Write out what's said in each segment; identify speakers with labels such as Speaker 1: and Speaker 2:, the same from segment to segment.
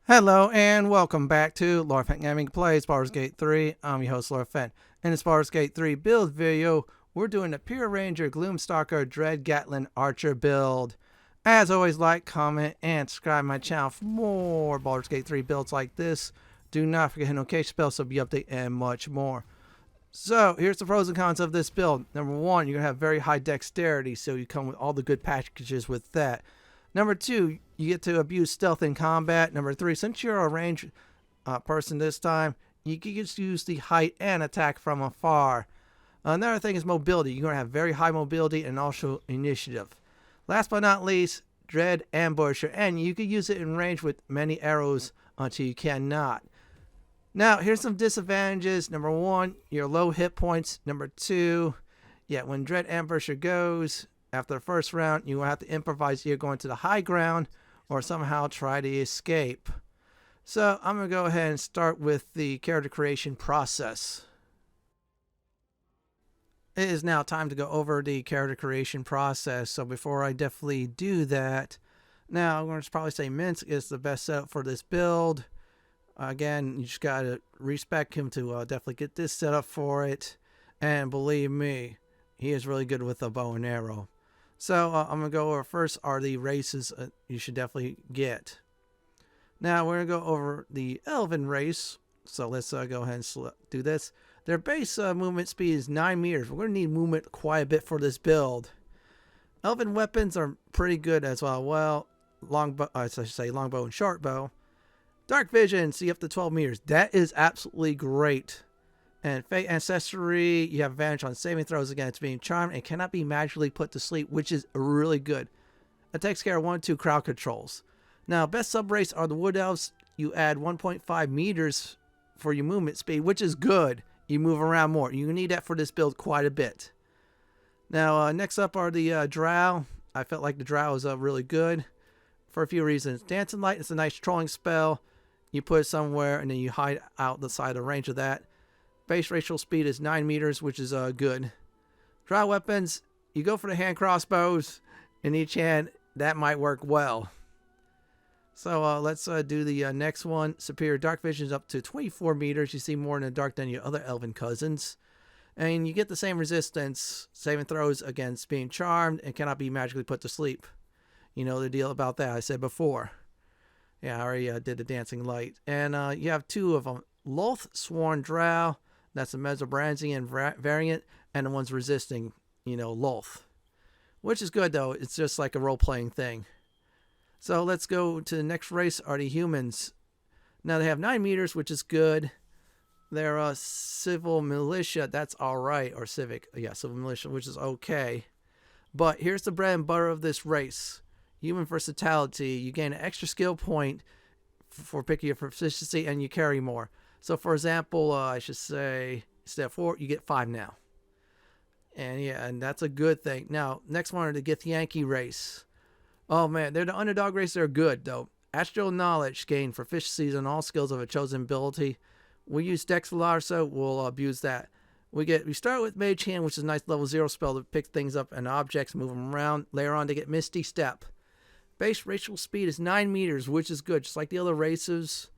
Speaker 1: Hello and welcome back to Lord Fenton Gaming Plays Baldur's Gate 3. I'm your host Lord Fenton. In this Baldur's Gate 3 build video, we're doing the Pure Ranger Gloom Stalker Dread Gatling Archer build. As always, like, comment, and subscribe to my channel for more Baldur's Gate 3 builds like this. Do not forget to hit the notification bell so be updated and much more. So, here's the pros and cons of this build. Number one, you're going to have very high dexterity, so you come with all the good packages with that. Number two, you get to abuse stealth in combat. Number three, since you're a ranged person this time, you can just use the height and attack from afar. Another thing is mobility. You're going to have very high mobility and also initiative. Last but not least, Dread Ambusher. And you can use it in range with many arrows until you cannot. Now, here's some disadvantages. Number one, your low hit points. Number two, when Dread Ambusher goes, after the first round, you will have to improvise either going to the high ground or somehow try to escape. So I'm going to go ahead and start with the character creation process. It is now time to go over the character creation process. So before I definitely do that, now I'm going to probably say Minsk is the best setup for this build. Again, you just got to respect him to definitely get this set up for it. And believe me, he is really good with a bow and arrow. So I'm going to go over first are the races you should definitely get. Now we're going to go over the Elven race. So let's go ahead and do this. Their base movement speed is 9 meters. We're going to need movement quite a bit for this build. Elven weapons are pretty good as well. Longbow and short bow. Dark vision, see up to 12 meters. That is absolutely great. And Fate Ancestry, you have advantage on saving throws against being charmed and cannot be magically put to sleep, which is really good. It takes care of 1 and 2 crowd controls. Now, best subrace are the Wood Elves. You add 1.5 meters for your movement speed, which is good. You move around more. You need that for this build quite a bit. Now, next up are the Drow. I felt like the Drow was really good for a few reasons. Dancing Light is a nice trolling spell. You put it somewhere and then you hide out the side of range of that. Base racial speed is 9 meters, which is good. Drow weapons, you go for the hand crossbows in each hand. That might work well. So let's do the next one. Superior Dark Vision is up to 24 meters. You see more in the dark than your other elven cousins. And you get the same resistance, saving throws against being charmed, and cannot be magically put to sleep. You know the deal about that, I said before. Yeah, I already did the Dancing Light. And you have 2 of them. Loth Sworn Drow. That's a Mesobranzian variant, and the one's resisting, Loth. Which is good, though. It's just like a role-playing thing. So let's go to the next race, are the humans. Now, they have 9 meters, which is good. They're a civil militia. That's all right. Or civic. Yeah, civil militia, which is okay. But here's the bread and butter of this race. Human versatility. You gain an extra skill point for picking your proficiency, and you carry more. So, for example, I should say, instead of 4, you get 5 now. And that's a good thing. Now, next one are the Githyanki race. Oh, man, they're the underdog race. They're good, though. Astral knowledge gain proficiencies on all skills of a chosen ability. We use Dex a lot, so we'll abuse that. We start with Mage Hand, which is a nice level 0 spell to pick things up and objects, move them around. Later on, they get Misty Step. Base racial speed is 9 meters, which is good, just like the other races.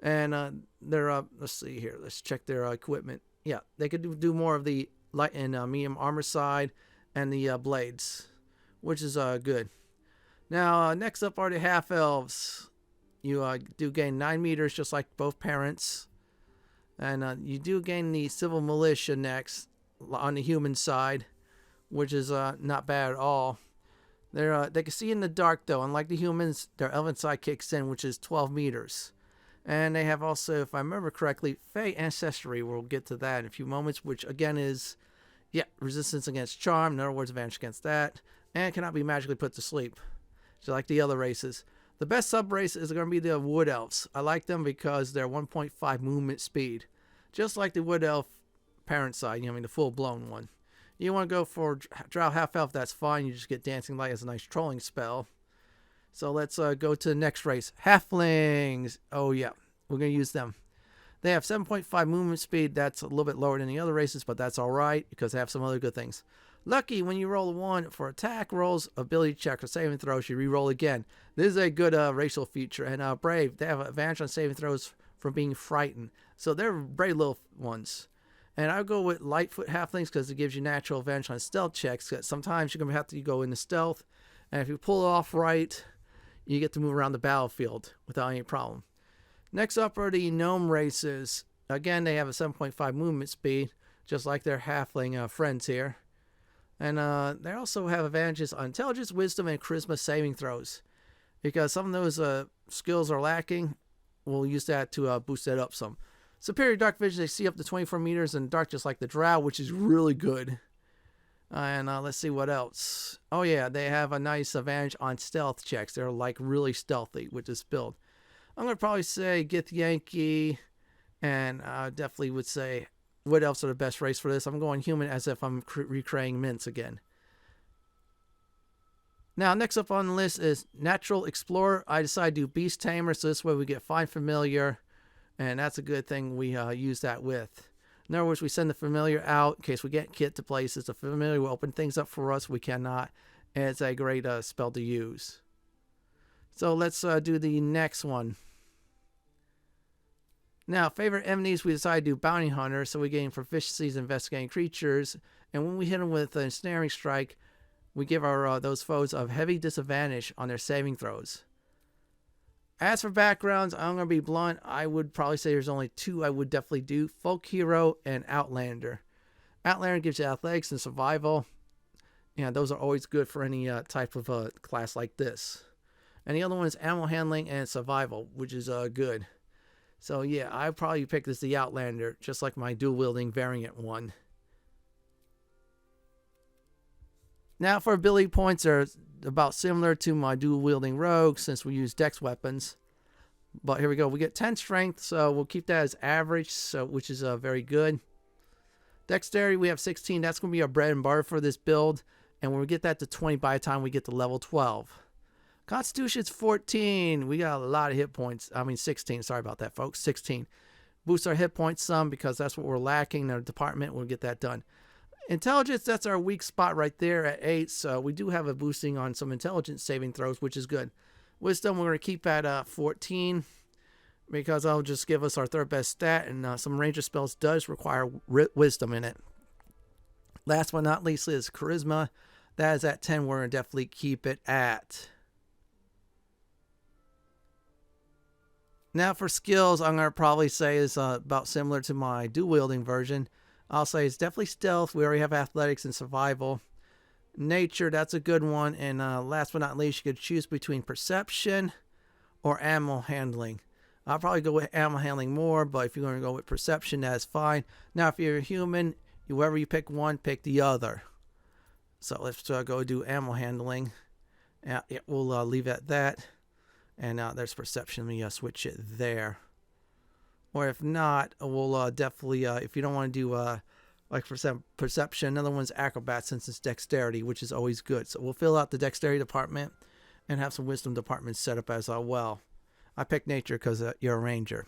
Speaker 1: And they're, let's see here. Let's check their equipment. Yeah, they could do more of the light and medium armor side and the blades, which is good. Now, next up are the half-elves. You do gain 9 meters, just like both parents. And you do gain the civil militia next on the human side, which is not bad at all. They can see in the dark, though. Unlike the humans, their elven side kicks in, which is 12 meters. And they have also, if I remember correctly, Fey Ancestry. We'll get to that in a few moments, which again is, resistance against charm. In other words, advantage against that. And cannot be magically put to sleep, just like the other races. The best sub-race is going to be the Wood Elves. I like them because they're 1.5 movement speed. Just like the Wood Elf parent side, the full-blown one. You want to go for Drow Half-Elf, that's fine. You just get Dancing Light as a nice trolling spell. So let's go to the next race. Halflings. Oh, yeah. We're going to use them. They have 7.5 movement speed. That's a little bit lower than the other races, but that's alright because they have some other good things. Lucky, when you roll a 1 for attack rolls, ability check, or saving throws, you re-roll again. This is a good racial feature. And Brave, they have an advantage on saving throws from being frightened. So they're brave little ones. And I'll go with Lightfoot Halflings because it gives you natural advantage on stealth checks. Sometimes you're going to have to go into stealth. And if you pull it off right, you get to move around the battlefield without any problem. Next up are the gnome races. Again, they have a 7.5 movement speed, just like their halfling friends here. And they also have advantages on intelligence, wisdom, and charisma saving throws. Because some of those skills are lacking, we'll use that to boost that up some. Superior dark vision, they see up to 24 meters in dark, just like the drow, which is really good. And let's see what else. Oh yeah, they have a nice advantage on stealth checks. They're like really stealthy with this build. I'm going to probably say Gith Yankee, and I definitely would say Wood Elves are the best race for this. I'm going human as if I'm recreating mints again. Now, next up on the list is Natural Explorer. I decided to do Beast Tamer, so this way we get Find Familiar, and that's a good thing we use that with. In other words, we send the Familiar out in case we get Kit to places. The Familiar will open things up for us we cannot, and it's a great spell to use. So let's do the next one. Now, favorite enemies, we decided to do Bounty Hunter, so we gain proficiencies investigating creatures, and when we hit them with a Ensnaring Strike, we give our those foes a heavy disadvantage on their saving throws. As for backgrounds, I'm going to be blunt. I would probably say there's only 2 I would definitely do. Folk Hero and Outlander. Outlander gives you athletics and survival. Yeah, those are always good for any type of class like this. And the other one is Animal Handling and Survival, which is good. So yeah, I'd probably pick this the Outlander, just like my dual-wielding variant one. Now for ability points, they're about similar to my dual-wielding rogue since we use dex weapons. But here we go. We get 10 strength, so we'll keep that as average, so which is very good. Dexterity, we have 16. That's going to be our bread and butter for this build. And when we get that to 20 by the time we get to level 12. Constitution's 14. We got a lot of hit points. I mean 16. Sorry about that, folks. 16. Boosts our hit points some because that's what we're lacking in our department. We'll get that done. Intelligence, that's our weak spot right there at 8. So we do have a boosting on some intelligence saving throws, which is good. Wisdom, we're going to keep at 14 because that'll just give us our third best stat. And some ranger spells does require wisdom in it. Last but not least is charisma. That is at 10. We're going to definitely keep it at. Now for skills, I'm going to probably say is about similar to my dual-wielding version. I'll say it's definitely stealth. We already have athletics and survival. Nature, that's a good one. And last but not least, you could choose between perception or animal handling. I'll probably go with animal handling more, but if you're going to go with perception, that's fine. Now, if you're a human, whoever you pick one, pick the other. So let's go do animal handling. We'll leave it at that. And there's perception. Let me switch it there. Or if not, we'll definitely, if you don't want to do like perception, another one's acrobat since it's dexterity, which is always good. So we'll fill out the dexterity department and have some wisdom departments set up as well. I picked nature because you're a ranger,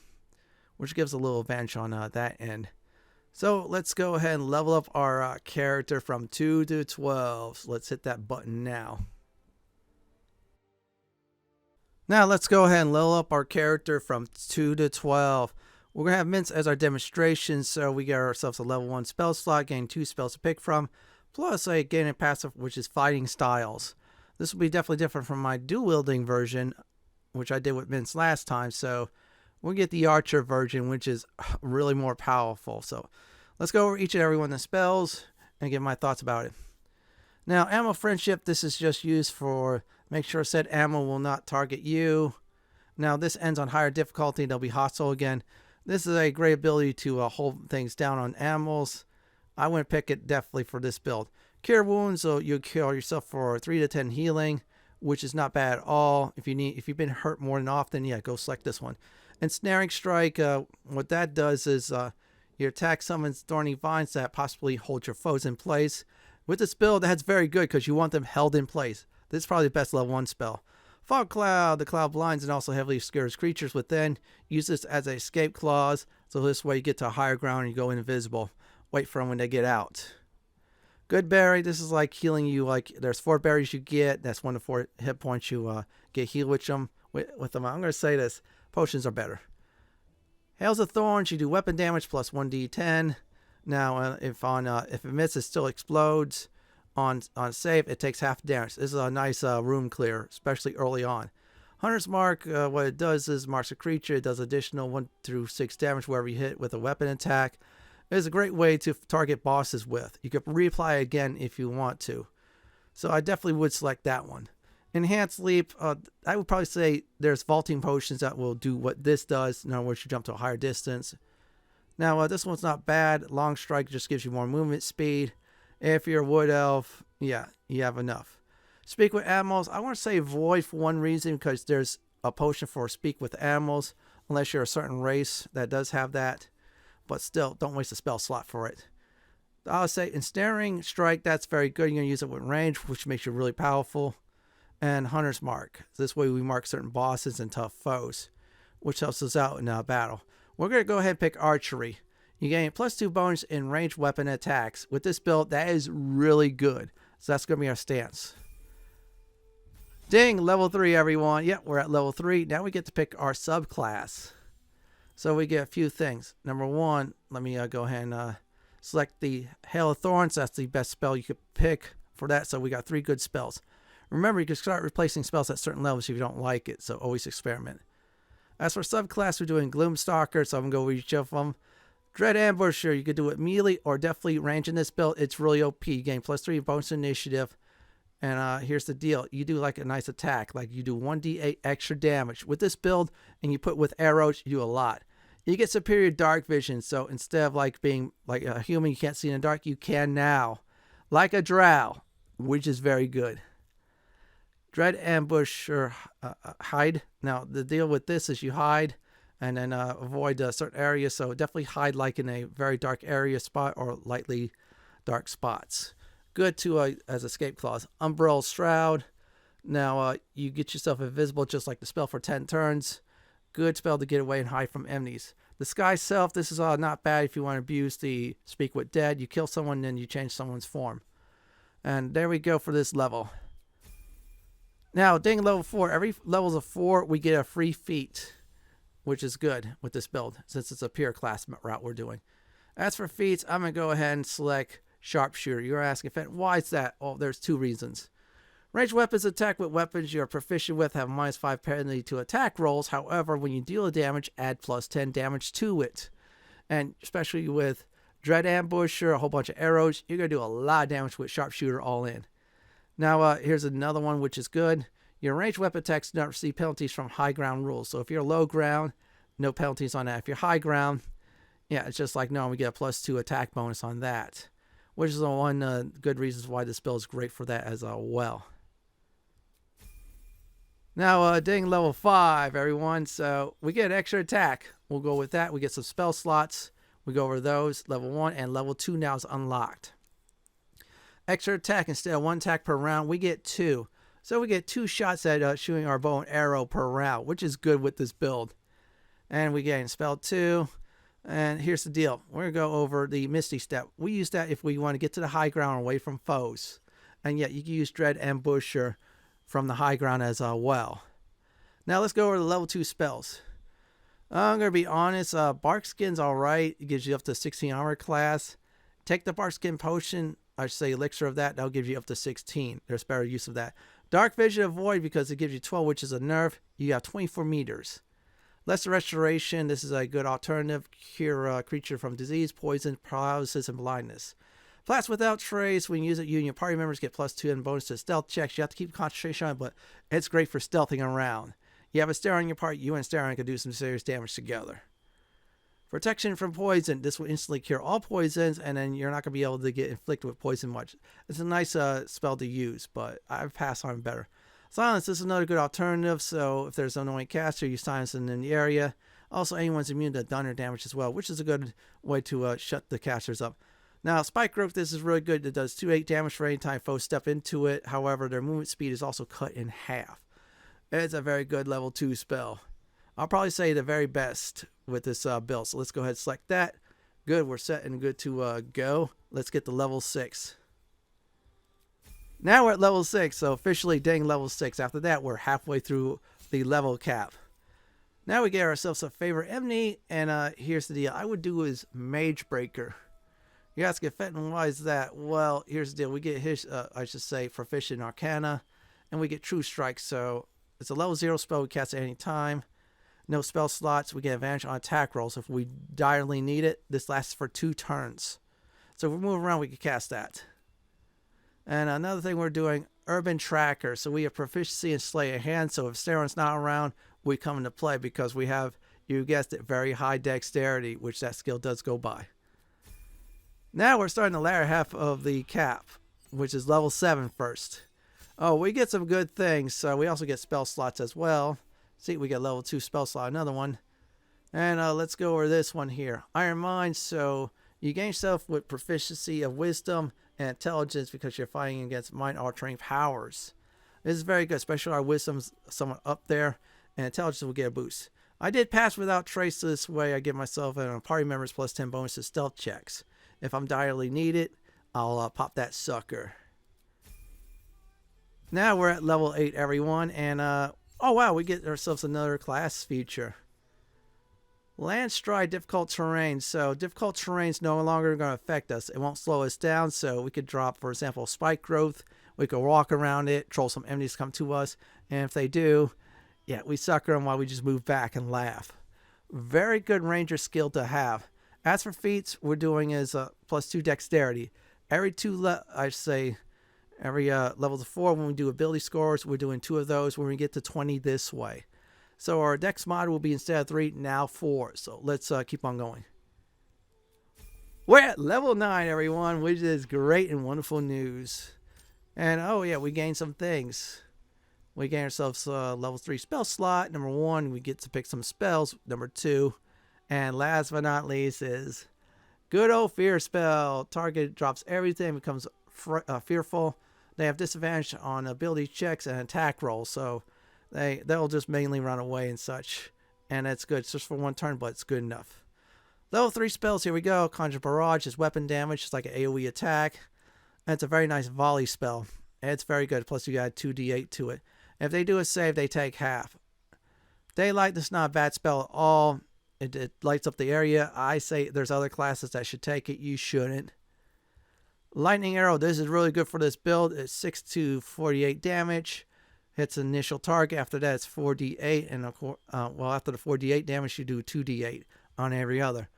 Speaker 1: which gives a little advantage on that end. So let's go ahead and level up our character from 2 to 12. So let's hit that button now. Now let's go ahead and level up our character from 2 to 12. We're going to have mints as our demonstration, so we get ourselves a level 1 spell slot, gain 2 spells to pick from, plus a gain a passive, which is fighting styles. This will be definitely different from my dual-wielding version, which I did with mints last time, so we'll get the archer version, which is really more powerful. So let's go over each and every one of the spells and give my thoughts about it. Now, ammo friendship, this is just used for make sure said ammo will not target you. Now, this ends on higher difficulty. They'll be hostile again. This is a great ability to hold things down on animals. I wouldn't pick it definitely for this build. Cure wounds, so you cure yourself for 3 to 10 healing, which is not bad at all. If you've been hurt more than often, yeah, go select this one. And snaring strike, what that does is your attack summons thorny vines that possibly hold your foes in place. With this build, that's very good because you want them held in place. This is probably the best level 1 spell. Fog Cloud. The cloud blinds and also heavily scares creatures within. Use this as a escape clause. So this way you get to higher ground and you go invisible. Wait for them when they get out. Good berry. This is like healing you. Like there's 4 berries you get. That's 1 to 4 hit points you get healed with them. With them. I'm going to say this. Potions are better. Hails of Thorns. You do weapon damage plus 1d10. Now if it misses, it still explodes. On save, it takes half damage. This is a nice room clear, especially early on. Hunter's Mark, what it does is marks a creature. It does additional 1 through 6 damage wherever you hit with a weapon attack. It is a great way to target bosses with. You could reapply again if you want to. So I definitely would select that one. Enhanced Leap, I would probably say there's vaulting potions that will do what this does. In other words, you jump to a higher distance. Now, this one's not bad. Long Strike just gives you more movement speed. If you're a wood elf, yeah, you have enough. Speak with animals. I want to say void for one reason, because there's a potion for speak with animals, unless you're a certain race that does have that. But still, don't waste a spell slot for it. I'll say Ensnaring Strike, that's very good. You're going to use it with range, which makes you really powerful. And Hunter's Mark. This way we mark certain bosses and tough foes, which helps us out in battle. We're going to go ahead and pick Archery. You gain +2 bonus in ranged weapon attacks. With this build, that is really good. So that's going to be our stance. Ding, level 3, everyone. Yep, we're at level 3. Now we get to pick our subclass. So we get a few things. Number 1, let me go ahead and select the Hail of Thorns. That's the best spell you could pick for that. So we got 3 good spells. Remember, you can start replacing spells at certain levels if you don't like it. So always experiment. As for subclass, we're doing Gloom Stalker. So I'm going to go with each of them. Dread Ambusher, you could do it melee or definitely range in this build. It's really OP. You gain +3 bonus initiative. And here's the deal. You do like a nice attack. Like you do 1d8 extra damage. With this build, and you put with arrows, you do a lot. You get superior dark vision. So instead of like being like a human, you can't see in the dark, you can now. Like a drow, which is very good. Dread Ambusher, hide. Now the deal with this is you hide. And then avoid certain areas. So definitely hide like in a very dark area spot or lightly dark spots. Good to as escape clause. Umbral Shroud. Now you get yourself invisible just like the spell for 10 turns. Good spell to get away and hide from enemies. The Sky Self. This is not bad if you want to abuse the Speak with Dead. You kill someone, then you change someone's form. And there we go for this level. Now, ding, level 4. Every levels of 4, we get a free feat, which is good with this build, since it's a pure class route we're doing. As for feats, I'm going to go ahead and select Sharpshooter. You're asking, Fenton, why is that? Oh, there's 2 reasons. Ranged weapons attack with weapons you're proficient with have -5 penalty to attack rolls. However, when you deal a damage, add +10 damage to it. And especially with Dread Ambusher, a whole bunch of arrows, you're going to do a lot of damage with Sharpshooter all in. Now, here's another one, which is good. Your ranged weapon attacks do not receive penalties from high ground rules. So if you're low ground, no penalties on that. If you're high ground, yeah, it's just like no, we get a +2 attack bonus on that. Which is one good reasons why this build is great for that as well. Now, ding, level 5, everyone. So we get extra attack. We'll go with that. We get some spell slots. We go over those. Level 1 and level 2 now is unlocked. Extra attack, instead of 1 attack per round, we get 2. So we get 2 shots at shooting our bow and arrow per round, which is good with this build. And we gain spell 2. And here's the deal. We're going to go over the Misty Step. We use that if we want to get to the high ground away from foes. And yet you can use Dread Ambusher from the high ground as well. Now let's go over the level 2 spells. I'm going to be honest. Barkskin's alright. It gives you up to 16 armor class. Take the Barkskin Potion. I should say elixir of that. That'll give you up to 16. There's better use of that. Dark Vision Avoid, because it gives you 12, which is a nerf. You have 24 meters. Lesser Restoration. This is a good alternative. Cure creature from disease, poison, paralysis, and blindness. Blast Without Trace. When you use it, you and your party members get +2 and bonus to stealth checks. You have to keep concentration on it, but it's great for stealthing around. You have a Stare on your party. You and Stare on can do some serious damage together. Protection from poison. This will instantly cure all poisons, and then you're not going to be able to get inflicted with poison much. It's a nice spell to use, but I've passed on better. Silence. This is another good alternative, so if there's an annoying caster, you silence them in the area. Also, anyone's immune to thunder damage as well, which is a good way to shut the casters up. Now, Spike Growth, this is really good. It does 2-8 damage for any time foes step into it. However, their movement speed is also cut in half. It's a very good level 2 spell. I'll probably say the very best with this build. So let's go ahead and select that. Good, we're set and good to go. Let's get to level 6. Now we're at level 6, so officially dang level 6. After that, we're halfway through the level cap. Now we get ourselves a Favoured Enemy, and here's the deal. I would do is Oathbreaker. You ask if Fenton, why is that? Well, here's the deal. We get his, I should say, Proficient Arcana, and we get True Strike. So it's a level 0 spell we cast at any time. No spell slots. We get advantage on attack rolls if we direly need it. This lasts for 2 turns. So if we move around, we can cast that. And another thing we're doing, Urban Tracker. So we have proficiency in Slay a Hand. So if Staron's not around, we come into play because we have, you guessed it, very high dexterity, which that skill does go by. Now we're starting the latter half of the cap, which is level 7 first. Oh, we get some good things. So we also get spell slots as well. See, we get level 2 spell slot, another one. And let's go over this one here. Iron Mind. So you gain yourself with proficiency of wisdom and intelligence because you're fighting against mind-altering powers. This is very good, especially our wisdom's somewhat up there, and intelligence will get a boost. I did pass without trace this way. I give myself and party members plus 10 bonus to stealth checks. If I'm direly needed, I'll pop that sucker. Now we're at level 8, everyone, and oh wow, we get ourselves another class feature. Landstride difficult terrain. So difficult terrain's no longer going to affect us. It won't slow us down. So we could drop, for example, spike growth. We could walk around it, troll some enemies come to us. And if they do, yeah, we sucker them while we just move back and laugh. Very good ranger skill to have. As for feats, we're doing is plus 2 dexterity. Every level 4 when we do ability scores, we're doing 2 of those when we get to 20 this way. So our dex mod will be instead of 3, now 4. So let's keep on going. We're at level 9, everyone, which is great and wonderful news. And oh yeah, we gained some things. We gain ourselves a level 3 spell slot. Number 1, we get to pick some spells. Number 2, and last but not least is good old fear spell. Target drops everything, becomes fearful. They have disadvantage on ability checks and attack rolls. So they'll just mainly run away and such. And that's good. It's just for 1 turn, but it's good enough. Level 3 spells, here we go. Conjure Barrage is weapon damage. It's like an AoE attack. And it's a very nice volley spell. And it's very good. Plus you got 2d8 to it. If they do a save, they take half. Daylight, this is not a bad spell at all. It lights up the area. I say there's other classes that should take it. You shouldn't. Lightning Arrow, this is really good for this build. It's 6 to 48 damage. Hits initial target. After that, it's 4d8. And after the 4d8 damage, you do 2d8 on every other.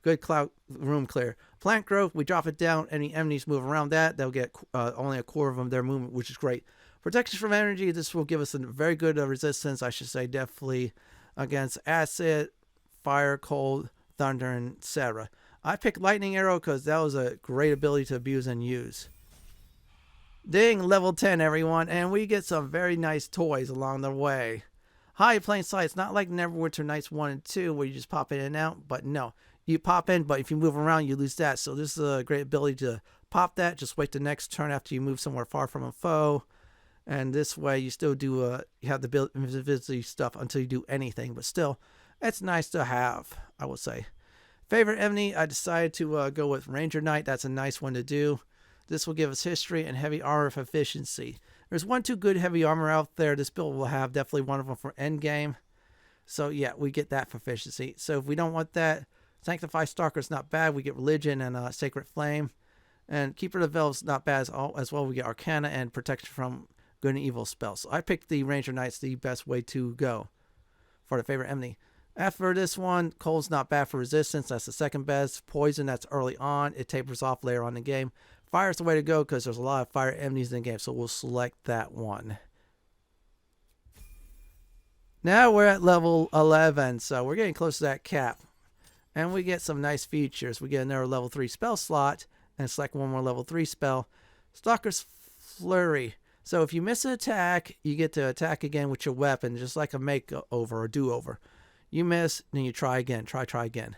Speaker 1: Good cloud room clear. Plant growth, we drop it down. Any enemies move around that, they'll get only a quarter of them their movement, which is great. Protection from energy, this will give us a very good resistance, I should say, definitely against acid, fire, cold, thunder, and etc. I picked Lightning Arrow because that was a great ability to abuse and use. Ding, level 10, everyone, and we get some very nice toys along the way. High plain sight, it's not like Neverwinter Nights 1 and 2 where you just pop in and out, but no. You pop in, but if you move around, you lose that. So this is a great ability to pop that. Just wait the next turn after you move somewhere far from a foe. And this way, you still do you have the invisibility stuff until you do anything. But still, it's nice to have, I will say. Favoured Enemy, I decided to go with Ranger Knight. That's a nice one to do. This will give us history and heavy armor of efficiency. There's 1-2 good heavy armor out there. This build will have definitely one of them for endgame. So yeah, we get that for efficiency. So if we don't want that, Sanctify Stalker is not bad. We get Religion and Sacred Flame. And Keeper of the Veil is not bad as well. We get Arcana and Protection from Good and Evil spells. So I picked the Ranger Knight's the best way to go for the Favoured Enemy. After this one, Cold's not bad for resistance. That's the second best. Poison, that's early on. It tapers off later on in the game. Fire's the way to go because there's a lot of fire enemies in the game. So we'll select that one. Now we're at level 11. So we're getting close to that cap. And we get some nice features. We get another level 3 spell slot. And select one more level 3 spell. Stalker's Flurry. So if you miss an attack, you get to attack again with your weapon. Just like a makeover or do-over. You miss, then you try again. Try again.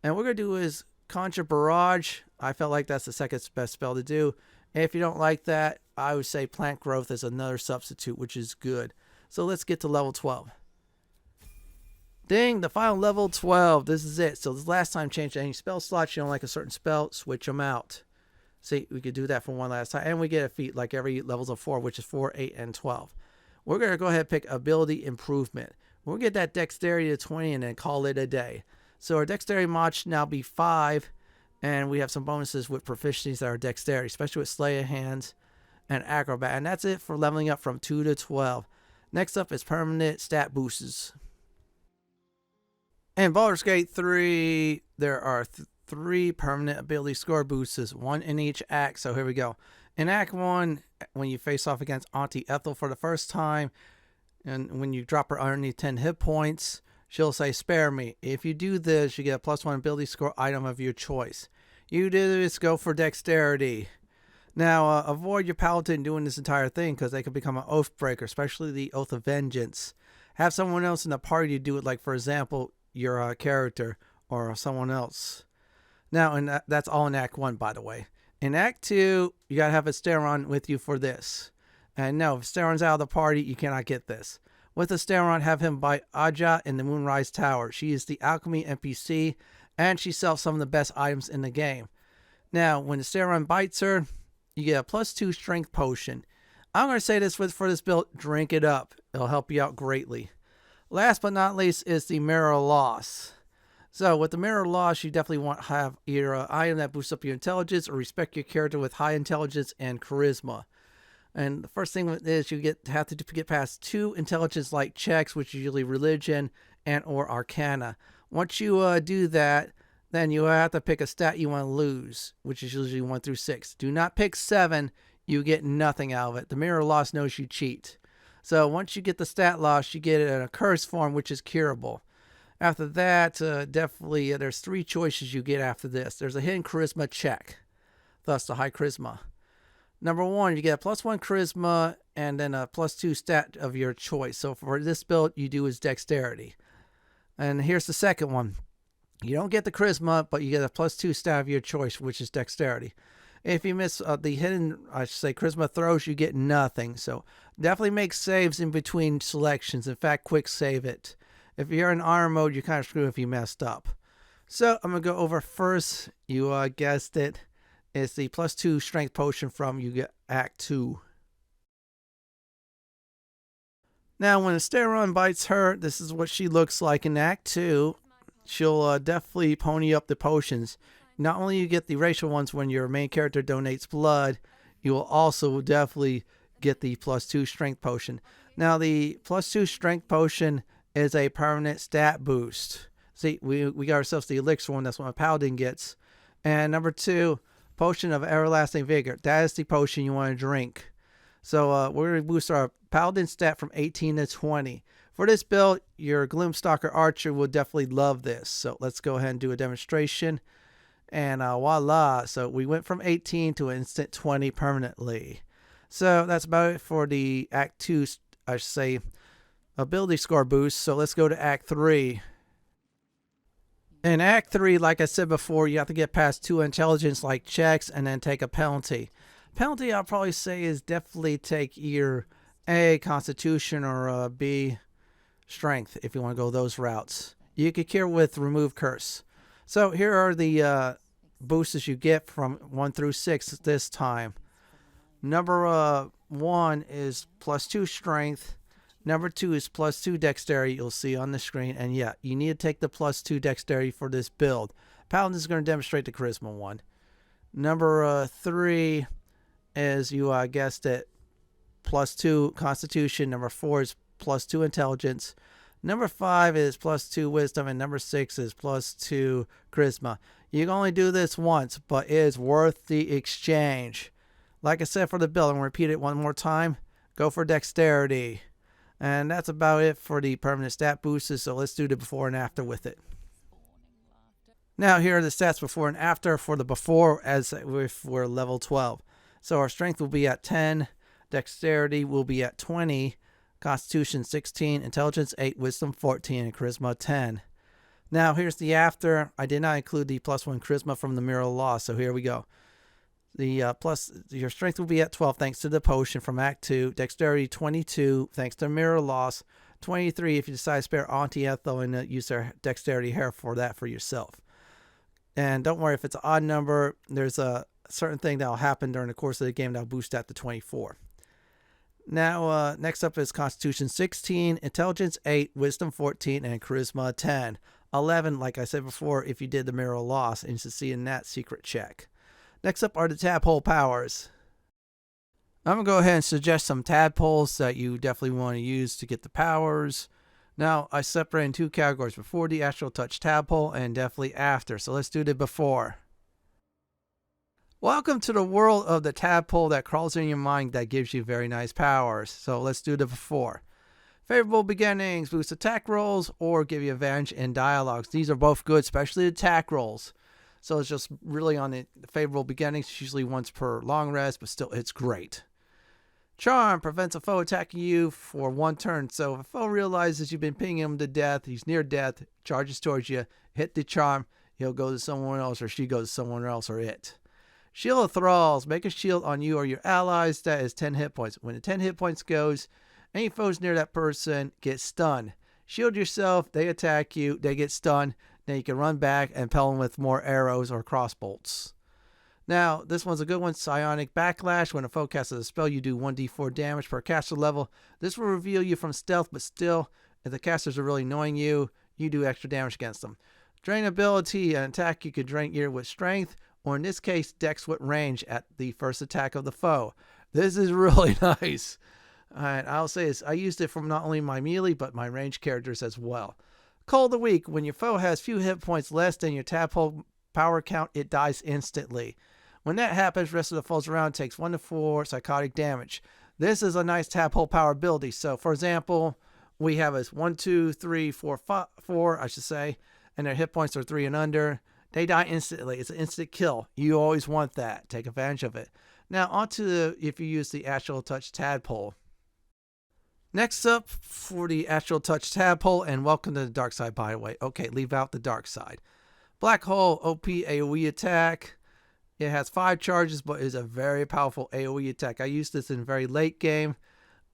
Speaker 1: And what we're going to do is Conjure Barrage. I felt like that's the second best spell to do. And if you don't like that, I would say Plant Growth is another substitute, which is good. So let's get to level 12. Ding, the final level 12. This is it. So this last time changed any spell slots. You don't like a certain spell, switch them out. See, we could do that for one last time. And we get a feat like every levels of 4, which is 4, 8, and 12. We're going to go ahead and pick ability improvement. We'll get that dexterity to 20 and then call it a day. So our dexterity mod should now be 5. And we have some bonuses with proficiencies that are dexterity, especially with Slay of Hands and Acrobat. And that's it for leveling up from 2 to 12. Next up is permanent stat boosts. In Baldur's Gate 3, there are 3 permanent ability score boosts, 1 in each act. So here we go. In Act 1, when you face off against Auntie Ethel for the first time, and when you drop her underneath 10 hit points, she'll say, "Spare me." If you do this, you get a +1 ability score item of your choice. You do this, go for dexterity. Now, avoid your paladin doing this entire thing because they could become an Oathbreaker, especially the Oath of Vengeance. Have someone else in the party do it, like, for example, your character or someone else. Now, and that's all in Act 1, by the way. In Act 2, you got to have a Steron with you for this. And no, if Steron's out of the party, you cannot get this. With a Steron, have him bite Aja in the Moonrise Tower. She is the alchemy NPC, and she sells some of the best items in the game. Now, when the Steron bites her, you get a +2 strength potion. I'm going to say this for this build, drink it up. It'll help you out greatly. Last but not least is the Mirror Loss. So with the Mirror Loss, you definitely want to have either an item that boosts up your intelligence or respect your character with high intelligence and charisma. And the first thing is you have to get past 2 intelligence-like checks, which is usually religion and or arcana. Once you do that, then you have to pick a stat you want to lose, which is usually 1 through 6. Do not pick 7. You get nothing out of it. The Mirror Loss knows you cheat. So once you get the stat loss, you get it in a curse form, which is curable. After that, definitely there's 3 choices you get after this. There's a hidden charisma check, thus the high charisma. Number 1, you get a +1 charisma and then a +2 stat of your choice. So for this build, you do is dexterity. And here's the second one. You don't get the charisma, but you get a +2 stat of your choice, which is dexterity. If you miss the hidden, I should say, charisma throws, you get nothing. So definitely make saves in between selections. In fact, quick save it. If you're in armor mode, you're kind of screwed if you messed up. So I'm going to go over first. You guessed it. It's the +2 strength potion from you get Act 2. Now, when a Steron bites her, this is what she looks like in Act 2. She'll definitely pony up the potions. Not only you get the racial ones when your main character donates blood, you will also definitely get the +2 strength potion. Now, the +2 strength potion is a permanent stat boost. See, we got ourselves the elixir one. That's what my paladin gets. And number 2, potion of everlasting vigor. That is the potion you want to drink. So we're going to boost our paladin stat from 18 to 20. For this build, your Gloom Stalker archer will definitely love this. So let's go ahead and do a demonstration. And voila. So we went from 18 to instant 20 permanently. So that's about it for the Act 2, I should say, ability score boost. So let's go to Act 3. In Act 3, like I said before, you have to get past 2 intelligence-like checks and then take a penalty. Penalty, I'll probably say, is definitely take either A, Constitution, or B, Strength, if you want to go those routes. You could cure with Remove Curse. So here are the boosters you get from 1 through 6 this time. Number 1 is +2 Strength. Number 2 is +2 Dexterity, you'll see on the screen. And yeah, you need to take the +2 Dexterity for this build. Paladin is going to demonstrate the Charisma one. Number 3 is, you guessed it, +2 Constitution. Number 4 is +2 Intelligence. Number 5 is +2 Wisdom. And number 6 is +2 Charisma. You can only do this once, but it is worth the exchange. Like I said for the build, I'm going to repeat it one more time. Go for Dexterity. And that's about it for the permanent stat boosters. So let's do the before and after with it. Now here are the stats before and after for the before as if we're level 12. So our strength will be at 10. Dexterity will be at 20. Constitution 16. Intelligence 8. Wisdom 14. And Charisma 10. Now here's the after. I did not include the +1 Charisma from the Mirror Loss. So here we go. The plus your strength will be at 12 thanks to the potion from Act 2. Dexterity 22 thanks to mirror loss. 23 if you decide to spare Auntie Ethel and use their dexterity hair for that for yourself. And don't worry if it's an odd number. There's a certain thing that will happen during the course of the game that will boost that to 24. Now, next up is Constitution 16, Intelligence 8, Wisdom 14, and Charisma 10. 11, like I said before, if you did the mirror loss and succeed in that secret check. Next up are the Tadpole Powers. I'm going to go ahead and suggest some tadpoles that you definitely want to use to get the powers. Now, I separate in two categories, before the actual touch tadpole and definitely after. So let's do the before. Welcome to the world of the tadpole that crawls in your mind that gives you very nice powers. So let's do the before. Favorable beginnings, boost attack rolls, or give you advantage in dialogues. These are both good, especially the attack rolls. So it's just really on the favorable beginnings, usually once per long rest, but still it's great. Charm prevents a foe attacking you for 1 turn. So if a foe realizes you've been pinging him to death, he's near death, charges towards you, hit the charm, he'll go to someone else or she goes to someone else or it. Shield of Thralls, make a shield on you or your allies that is 10 hit points. When the 10 hit points goes, any foes near that person get stunned. Shield yourself, they attack you, they get stunned. Then you can run back and pelt them with more arrows or crossbolts. Now, this one's a good one. Psionic Backlash. When a foe casts a spell, you do 1d4 damage per caster level. This will reveal you from stealth, but still, if the casters are really annoying you, you do extra damage against them. Drain ability. An attack you could drain either with strength, or in this case, dex with range at the first attack of the foe. This is really nice. And I'll say this, I used it from not only my melee, but my ranged characters as well. Call of the Week. When your foe has few hit points less than your tadpole power count, it dies instantly. When that happens, the rest of the foes around takes 1 to 4 psychotic damage. This is a nice tadpole power ability. So, for example, we have as 1, 2, 3, 4, 5, 4, I should say, and their hit points are 3 and under. They die instantly. It's an instant kill. You always want that. Take advantage of it. Now, on to if you use the Astral Touch Tadpole. Next up for the Astral Touch Tadpole, and welcome to the dark side, by the way. Okay, leave out the dark side. Black Hole OP AoE attack. It has 5 charges, but is a very powerful AoE attack. I used this in very late game.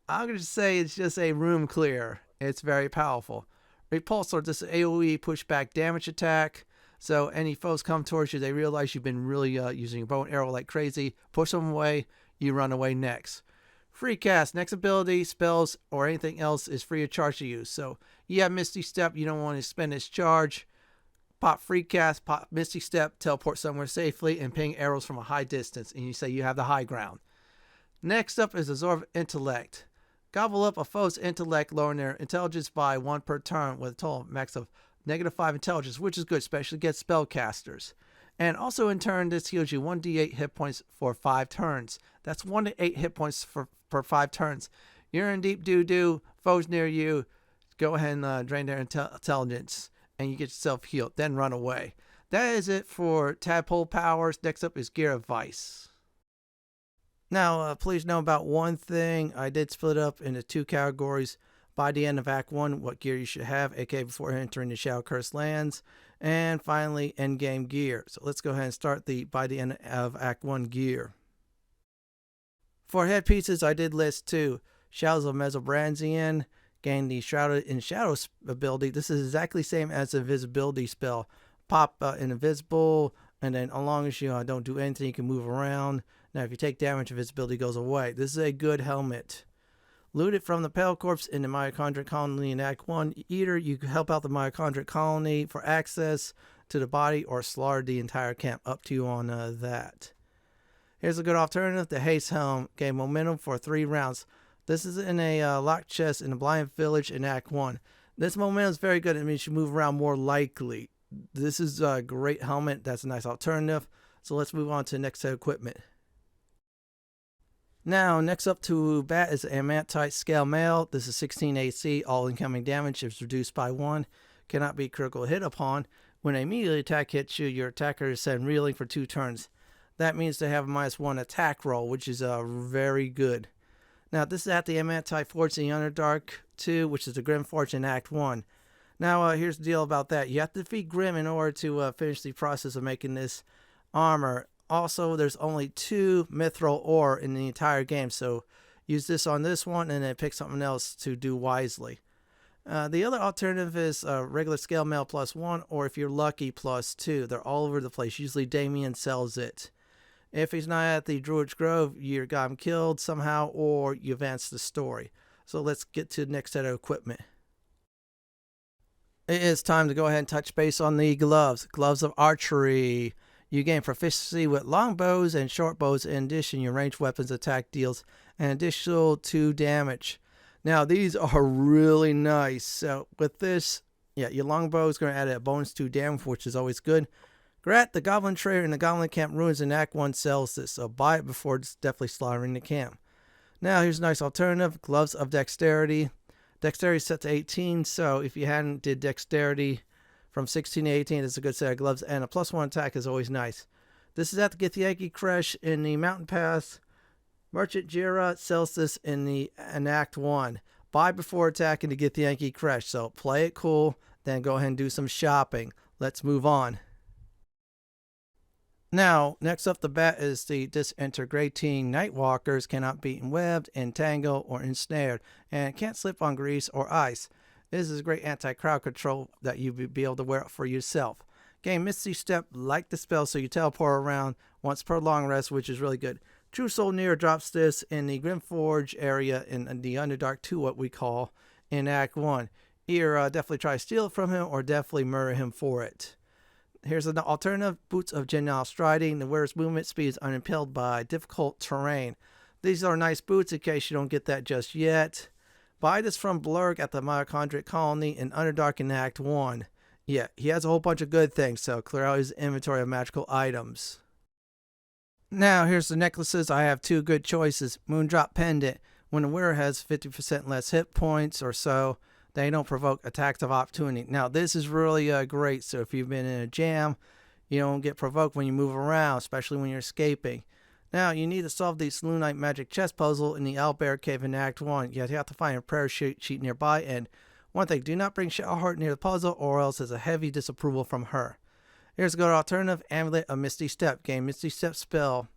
Speaker 1: I'm going to say it's just a room clear. It's very powerful. Repulsor, this is AoE pushback damage attack. So any foes come towards you, they realize you've been really using your bow and arrow like crazy. Push them away, you run away next. Free cast, next ability, spells, or anything else is free of charge to use. So you have Misty Step, you don't want to spend its charge. Pop free cast, pop Misty Step, teleport somewhere safely, and ping arrows from a high distance. And you say you have the high ground. Next up is Absorb Intellect. Gobble up a foe's intellect, lowering their intelligence by 1 per turn with a total max of -5 intelligence, which is good, especially against spellcasters. And also in turn, this heals you 1d8 hit points for 5 turns. That's 1 to 8 hit points per 5 turns. You're in deep doo-doo, foes near you, go ahead and drain their intelligence, and you get yourself healed, then run away. That is it for Tadpole Powers. Next up is Gear Advice. Now, please know about one thing. I did split up into 2 categories. By the end of Act 1, what gear you should have, aka before entering the Shadow Curse lands. And finally, endgame gear. So let's go ahead and start by the end of Act 1 gear. For headpieces, I did list 2. Shadows of Mesobranzian, gain the Shrouded in Shadows ability. This is exactly the same as the invisibility spell. Pop invisible, and then as long as you don't do anything, you can move around. Now, if you take damage, invisibility goes away. This is a good helmet. Looted from the Pale Corpse in the Mitochondrial Colony in Act 1. Either you can help out the Mitochondrial Colony for access to the body or slaughter the entire camp. Up to you on that. Here's a good alternative. The Haste Helm. Gain momentum for 3 rounds. This is in a locked chest in the Blind Village in Act 1. This momentum is very good. It means you move around more likely. This is a great helmet. That's a nice alternative. So let's move on to the next set of equipment. Now, next up to bat is Amantite Scale Mail. This is 16 AC. All incoming damage is reduced by 1. Cannot be critical hit upon. When a melee attack hits you, your attacker is sent reeling for 2 turns. That means they have a -1 attack roll, which is very good. Now, this is at the Amantite Forge in the Underdark 2, which is the Grim Forge in Act 1. Now, here's the deal about that. You have to defeat Grim in order to finish the process of making this armor. Also, there's only 2 mithril ore in the entire game, so use this on this one and then pick something else to do wisely. The other alternative is regular scale mail +1, or if you're lucky, +2. They're all over the place. Usually Damien sells it. If he's not at the Druid's Grove, you got him killed somehow, or you advance the story. So let's get to the next set of equipment. It is time to go ahead and touch base on the gloves. Gloves of archery. You gain proficiency with longbows and short bows. In addition, your ranged weapons attack deals an additional 2 damage. Now, these are really nice. So, with this, your longbow is going to add a bonus 2 damage, which is always good. Grat, the Goblin Trader in the Goblin Camp Ruins in Act 1 sells this, so buy it before it's definitely slaughtering the camp. Now, here's a nice alternative. Gloves of Dexterity. Dexterity is set to 18, so if you hadn't did Dexterity from 16 to 18, it's a good set of gloves, and a +1 attack is always nice. This is at the Githyanki Creche in the Mountain Pass. Merchant Jira sells this in Act 1. Buy before attacking the Githyanki Creche. So play it cool, then go ahead and do some shopping. Let's move on. Now, next up the bat is the Disintegrating Nightwalkers cannot be webbed, entangled, or ensnared, and can't slip on grease or ice. This is a great anti-crowd control that you'll be able to wear for yourself. Gain Misty Step like the spell, so you teleport around once per long rest, which is really good. True Soul Near drops this in the Grimforge area in the Underdark 2, what we call, in Act 1. Either definitely try to steal it from him or definitely murder him for it. Here's an alternative. Boots of Genial Striding. The wearer's movement speed is unimpelled by difficult terrain. These are nice boots in case you don't get that just yet. Buy this from Blurg at the Mitochondric Colony in Underdark in Act 1. Yeah, he has a whole bunch of good things, so clear out his inventory of magical items. Now, here's the necklaces. I have 2 good choices. Moondrop Pendant. When the wearer has 50% less hit points or so, they don't provoke attacks of opportunity. Now, this is really great. So if you've been in a jam, you don't get provoked when you move around, especially when you're escaping. Now, you need to solve the Sloonite Magic Chess Puzzle in the Owlbear Cave in Act 1. You have to find a prayer sheet nearby. And one thing, do not bring Shadowheart near the puzzle, or else there's a heavy disapproval from her. Here's a good alternative. Amulet of Misty Step. Gain Misty Step spell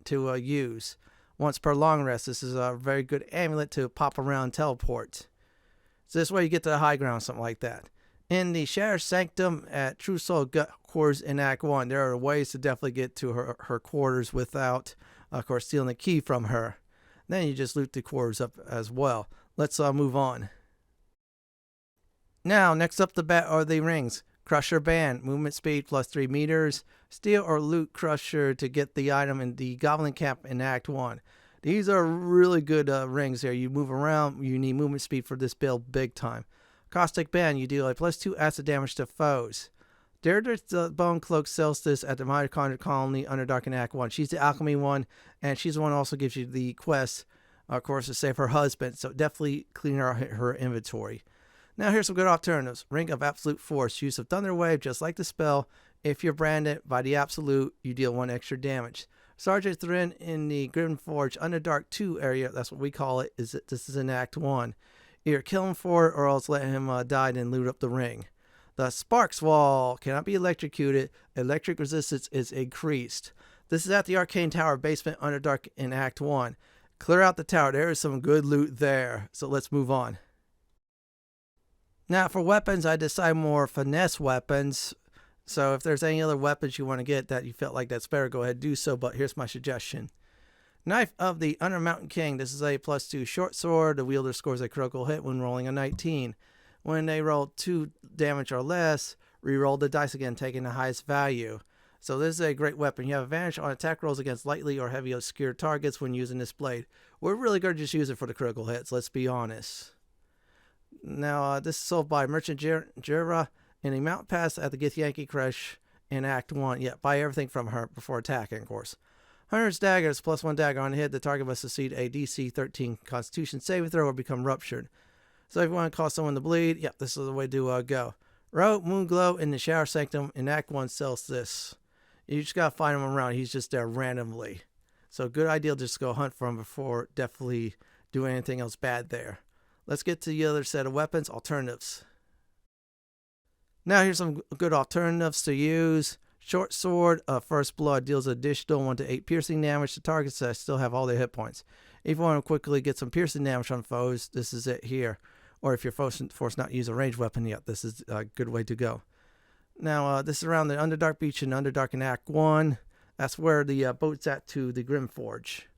Speaker 1: to use once per long rest. This is a very good amulet to pop around and teleport. So this way you get to the high ground, something like that. In the Shattered Sanctum at True Soul Gut Quarters in Act 1, there are ways to definitely get to her quarters without, of course, stealing the key from her. Then you just loot the quarters up as well. Let's move on. Now, next up the bat are the rings. Crusher Band, movement speed +3 meters. Steal or loot Crusher to get the item in the Goblin Camp in Act 1. These are really good rings here. You move around, you need movement speed for this build big time. Caustic Band, you deal a +2 acid damage to foes. Deirdre's Bone Cloak sells this at the Mitochondrial Colony Underdark in Act 1. She's the alchemy one, and she's the one who also gives you the quest, of course, to save her husband. So definitely clean her inventory. Now here's some good alternatives. Ring of Absolute Force. Use of Thunder Wave, just like the spell. If you're branded by the Absolute, you deal 1 extra damage. Sergeant Thrin in the Grimforge Underdark 2 area, that's what we call it, this is in Act 1. Either kill him for it or else let him die and loot up the ring. The Sparks Wall cannot be electrocuted. Electric resistance is increased. This is at the Arcane Tower basement Underdark in Act 1. Clear out the tower. There is some good loot there. So let's move on. Now for weapons, I decide more finesse weapons. So if there's any other weapons you want to get that you felt like that's better, go ahead and do so. But here's my suggestion. Knife of the Undermountain King. This is a +2 short sword. The wielder scores a critical hit when rolling a 19. When they roll 2 damage or less, re-roll the dice again, taking the highest value. So this is a great weapon. You have advantage on attack rolls against lightly or heavy obscure targets when using this blade. We're really going to just use it for the critical hits, let's be honest. Now, this is sold by Merchant Jira in a Mountain Pass at the Githyanki Creche in Act 1. Yeah, buy everything from her before attacking, of course. Hunter's Dagger is +1 dagger on the hit. The target must succeed a DC 13 Constitution saving throw or become ruptured. So if you want to cause someone to bleed, yep, this is the way to go. Rogue Moonglow in the Shower Sanctum in Act 1 sells this. You just got to find him around. He's just there randomly. So good idea to just go hunt for him before definitely doing anything else bad there. Let's get to the other set of weapons, alternatives. Now here's some good alternatives to use. Short sword of first blood deals additional 1 to 8 piercing damage to targets that still have all their hit points. If you want to quickly get some piercing damage on foes, this is it here. Or if you're forced not to use a ranged weapon yet, this is a good way to go. Now, this is around the Underdark Beach and Underdark in Act 1. That's where the boat's at to the Grim Forge.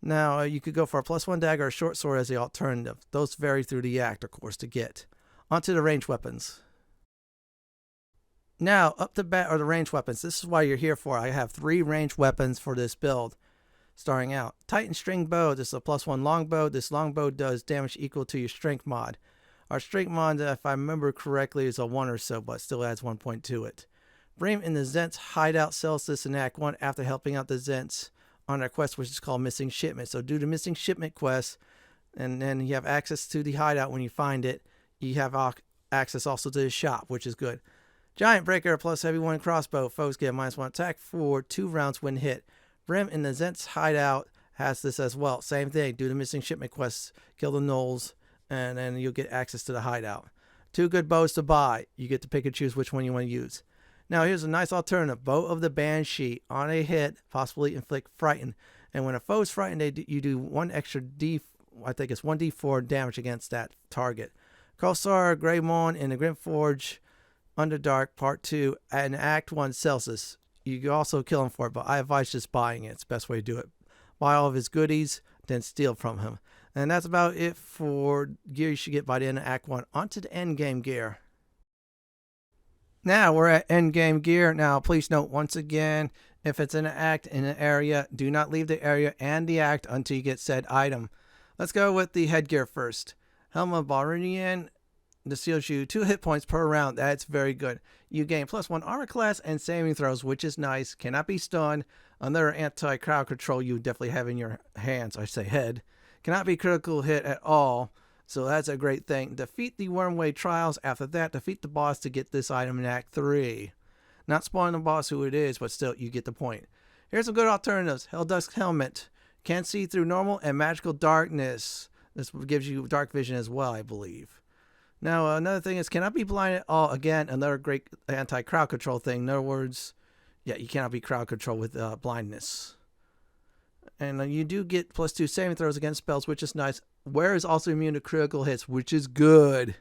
Speaker 1: Now, you could go for a +1 dagger or short sword as the alternative. Those vary through the act, of course, to get. Onto the ranged weapons. Now, up to bat are the ranged weapons. This is why you're here for. I have 3 ranged weapons for this build. Starting out, Titan String Bow. This is a +1 longbow. This longbow does damage equal to your strength mod. Our strength mod, if I remember correctly, is a 1 or so, but still adds 1 point to it. Bream in the Zent's hideout sells this in Act 1 after helping out the Zents on their quest, which is called Missing Shipment. So do the Missing Shipment quest, and then you have access to the hideout when you find it. You have access also to the shop, which is good. Giant Breaker plus heavy 1 crossbow. Foes get a -1 attack for 2 rounds when hit. Brim in the Zent's hideout has this as well. Same thing. Do the Missing Shipment quests, kill the gnolls, and then you'll get access to the hideout. 2 good bows to buy. You get to pick and choose which one you want to use. Now here's a nice alternative. Bow of the Banshee. On a hit, possibly inflict frighten. And when a foe is frightened, you do 1 extra I think it's 1d4 damage against that target. Kosar, Greymon in the Grim Forge, Underdark Part 2, and Act 1 Celsius. You can also kill him for it, but I advise just buying it. It's the best way to do it. Buy all of his goodies, then steal from him. And that's about it for gear you should get by the end of Act 1. On to the endgame gear. Now we're at endgame gear. Now please note once again, if it's in an act in an area, do not leave the area and the act until you get said item. Let's go with the headgear first. Helm of Baldur. This heals you 2 hit points per round. That's very good. You gain +1 armor class and saving throws, which is nice. Cannot be stunned. Another anti-crowd control you definitely have in your hands, I say head. Cannot be critical hit at all. So that's a great thing. Defeat the Wormway Trials. After that, defeat the boss to get this item in Act 3. Not spoiling the boss who it is, but still, you get the point. Here's some good alternatives. Helldusk Helmet. Can't see through normal and magical darkness. This gives you dark vision as well, I believe. Now, another thing is cannot be blind at all. Again, another great anti-crowd control thing. In other words, yeah, you cannot be crowd control with blindness. And you do get +2 saving throws against spells, which is nice. Wear is also immune to critical hits, which is good.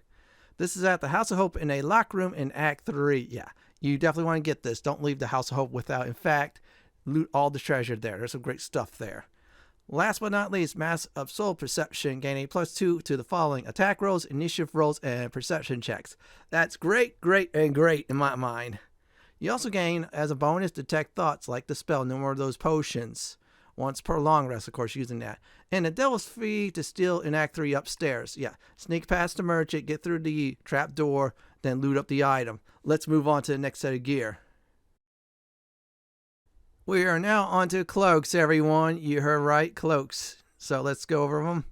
Speaker 1: This is at the House of Hope in a locked room in Act 3. Yeah, you definitely want to get this. Don't leave the House of Hope without. In fact, loot all the treasure there. There's some great stuff there. Last but not least, Mass of Soul Perception, gaining +2 to the following: attack rolls, initiative rolls, and perception checks. That's great, great, and great in my mind. You also gain, as a bonus, detect thoughts, like the spell, no more of those potions. Once per long rest, of course, using that. And the Devil's Fee to steal in Act 3 upstairs. Yeah, sneak past the merchant, get through the trap door, then loot up the item. Let's move on to the next set of gear. We are now on to cloaks, everyone. You heard right, cloaks. So let's go over them.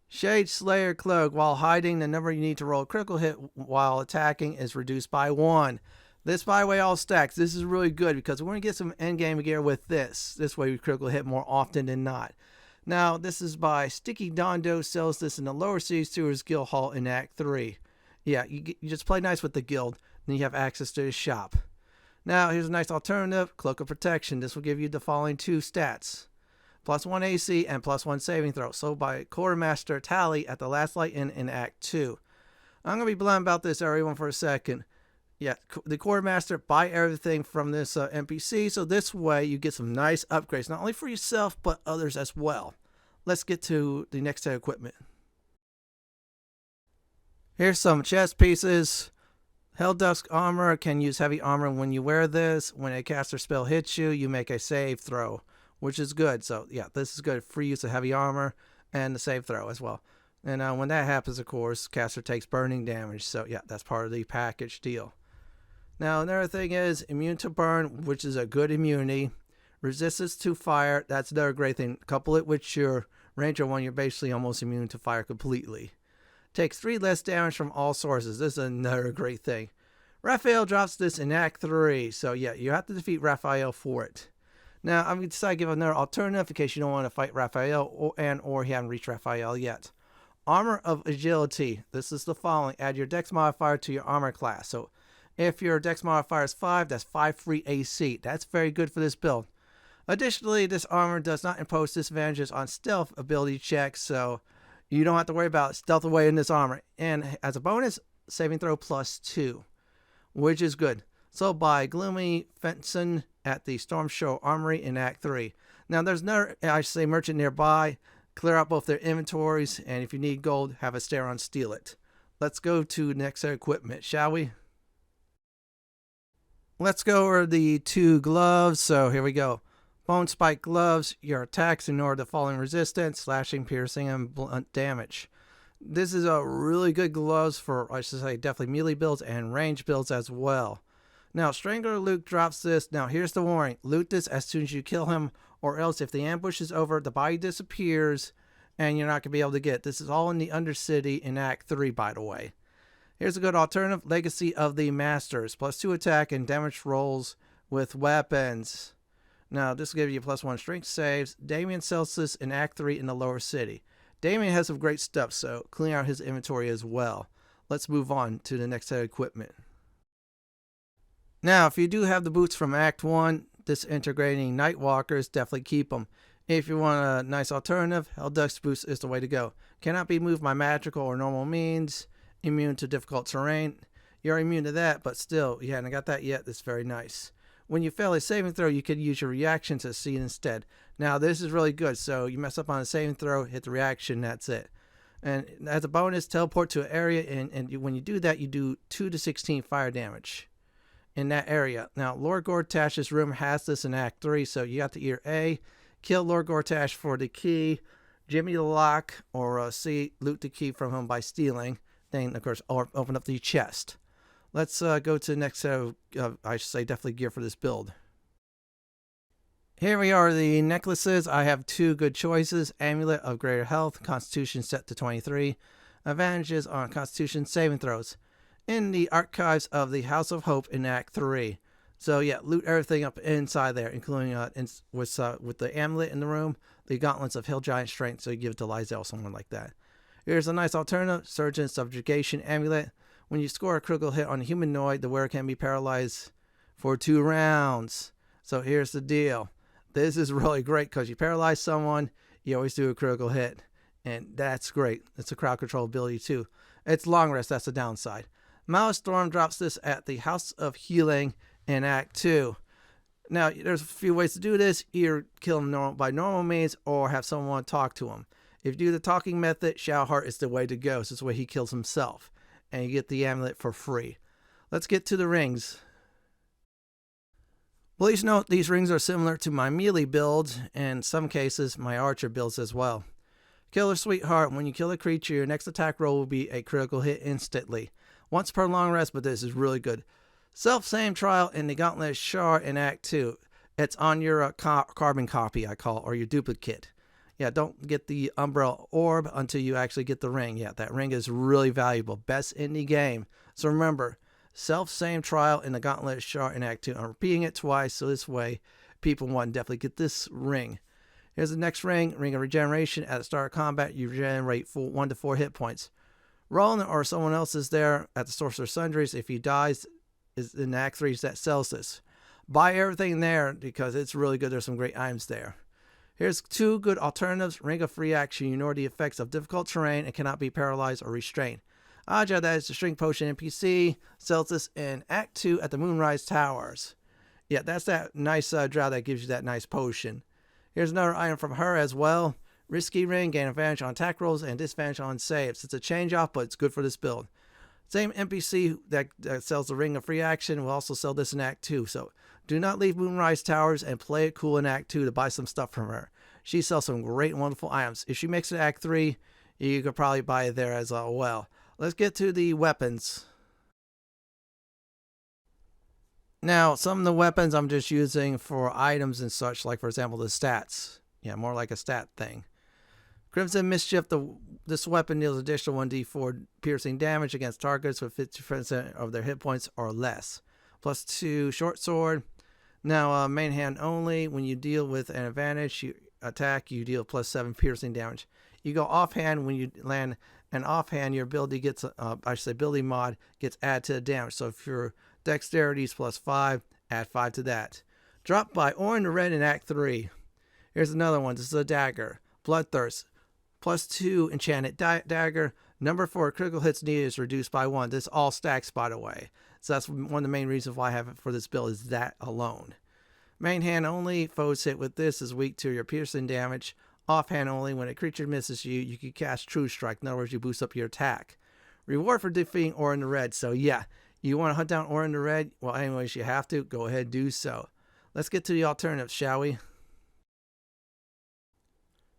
Speaker 1: Shade Slayer Cloak. While hiding, the number you need to roll a critical hit while attacking is reduced by 1. This, by the way, all stacks. This is really good because we're going to get some endgame gear with this. This way we critical hit more often than not. Now, this is by Sticky Dondo. Sells this in the Lower Seas Sewers Guild Hall in Act 3. Yeah, you just play nice with the guild, and you have access to the shop. Now, here's a nice alternative. Cloak of Protection. This will give you the following 2 stats. +1 AC and +1 saving throw. So by Quartermaster Tally at the Last Light Inn in Act 2. I'm going to be blunt about this, everyone, for a second. Yeah, the Quartermaster, buy everything from this NPC, so this way you get some nice upgrades, not only for yourself, but others as well. Let's get to the next set of equipment. Here's some chest pieces. Helldusk Armor. Can use heavy armor when you wear this. When a caster spell hits you, you make a save throw, which is good. So yeah, this is good. Free use of heavy armor and the save throw as well. And when that happens, of course, caster takes burning damage. So yeah, that's part of the package deal. Now, another thing is immune to burn, which is a good immunity. Resistance to fire, that's another great thing. Couple it with your ranger one, you're basically almost immune to fire completely. Takes 3 less damage from all sources. This is another great thing. Raphael drops this in Act 3, so yeah, you have to defeat Raphael for it. Now, I'm going to decide to give another alternative in case you don't want to fight Raphael or you haven't reached Raphael yet. Armor of Agility. This is the following. Add your dex modifier to your armor class. So, If your dex modifier is 5, that's 5 free AC. That's very good for this build. Additionally, this armor does not impose disadvantages on stealth ability checks, so you don't have to worry about stealth away in this armor. And as a bonus, saving throw +2, which is good. Sold by Gloomy Fenton at the Storm Show Armory in Act 3. Now, there's another, merchant nearby. Clear out both their inventories, and if you need gold, have a Steron steal it. Let's go to next set of equipment, shall we? Let's go over the 2 gloves. So here we go. Bone Spike gloves. Your attacks ignore the falling resistance, slashing, piercing, and blunt damage. This is a really good gloves for, definitely melee builds and range builds as well. Now, Strangler Luke drops this. Now, here's the warning. Loot this as soon as you kill him, or else if the ambush is over, the body disappears, and you're not going to be able to get it. This is all in the Undercity in Act 3, by the way. Here's a good alternative. Legacy of the Masters. +2 attack and damage rolls with weapons. Now, this will give you +1 strength saves. Damien sells this in Act 3 in the Lower City. Damien has some great stuff, so clean out his inventory as well. Let's move on to the next set of equipment. Now, if you do have the boots from Act 1, disintegrating Nightwalkers, definitely keep them. If you want a nice alternative, Helldust boots is the way to go. Cannot be moved by magical or normal means. Immune to difficult terrain. You're immune to that, but still, you haven't got that yet. That's very nice. When you fail a saving throw, you could use your reaction to succeed instead. Now, this is really good. So you mess up on a saving throw, hit the reaction, that's it. And as a bonus, teleport to an area, and when you do that, you do 2 to 16 fire damage in that area. Now, Lord Gortash's room has this in Act 3, so you got to either A, kill Lord Gortash for the key, Jimmy the lock, or C, loot the key from him by stealing. Then, of course, open up the chest. Let's go to the next set of, definitely gear for this build. Here we are, the necklaces. I have 2 good choices. Amulet of Greater Health, Constitution set to 23. Advantages on Constitution saving throws. In the archives of the House of Hope in Act 3. So yeah, loot everything up inside there, including with the amulet in the room, the gauntlets of Hill Giant Strength, so you give it to Lysel, someone like that. Here's a nice alternative, Surgeon Subjugation Amulet. When you score a critical hit on a humanoid, the wearer can be paralyzed for 2 rounds. So here's the deal. This is really great because you paralyze someone, you always do a critical hit. And that's great. It's a crowd control ability too. It's long rest, that's the downside. Malice Storm drops this at the House of Healing in Act 2. Now, there's a few ways to do this. Either kill him by normal means or have someone talk to him. If you do the talking method, Shadowheart is the way to go. So this is the way he kills himself. And you get the amulet for free. Let's get to the rings. Please note these rings are similar to my melee builds, and in some cases my archer builds as well. Killer Sweetheart, when you kill a creature, your next attack roll will be a critical hit instantly. Once per long rest, but this is really good. Self-same trial in the Gauntlet Shard in Act 2. It's on your carbon copy, I call, or your duplicate. Yeah, don't get the Umbrella Orb until you actually get the ring. Yeah, that ring is really valuable. Best in the game. So remember, self-same trial in the Gauntlet Shard in Act 2. I'm repeating it twice, so this way people want to definitely get this ring. Here's the next ring, Ring of Regeneration. At the start of combat, you regenerate 1 to 4 hit points. Roland or someone else is there at the Sorcerer's Sundries. If he dies, is in Act 3 that sells this. Buy everything there because it's really good. There's some great items there. Here's 2 good alternatives. Ring of Free Action. You ignore the effects of difficult terrain and cannot be paralyzed or restrained. Aja, that is the Strength Potion NPC. Sells this in Act 2 at the Moonrise Towers. Yeah, that's that nice drow that gives you that nice potion. Here's another item from her as well. Risky Ring, gain advantage on attack rolls and disadvantage on saves. It's a change off, but it's good for this build. Same NPC that sells the Ring of Free Action will also sell this in Act 2. So do not leave Moonrise Towers and play it cool in Act 2 to buy some stuff from her. She sells some great and wonderful items. If she makes it Act 3, you could probably buy it there as well. Let's get to the weapons. Now, some of the weapons I'm just using for items and such, like for example the stats. Yeah, more like a stat thing. Crimson Mischief, this weapon deals additional 1d4 piercing damage against targets with 50% of their hit points or less. +2 short sword. Now, main hand only. When you deal with an advantage attack, you deal +7 piercing damage. You go offhand. When you land an offhand, your ability gets, ability mod gets added to the damage. So if you're Dexterity's +5. Add 5 to that. Dropped by Orange and Red in Act 3. Here's another one. This is a dagger. Bloodthirst. +2 enchanted dagger. Number 4 critical hits needed is reduced by 1. This all stacks, by the way. So that's one of the main reasons why I have it for this build, is that alone. Main hand only. Foes hit with this is weak to your piercing damage. Offhand only. When a creature misses you, you can cast True Strike. In other words, you boost up your attack. Reward for defeating Orange and Red. So yeah, you want to hunt down Orange and Red? Well, anyways, you have to. Go ahead and do so. Let's get to the alternatives, shall we?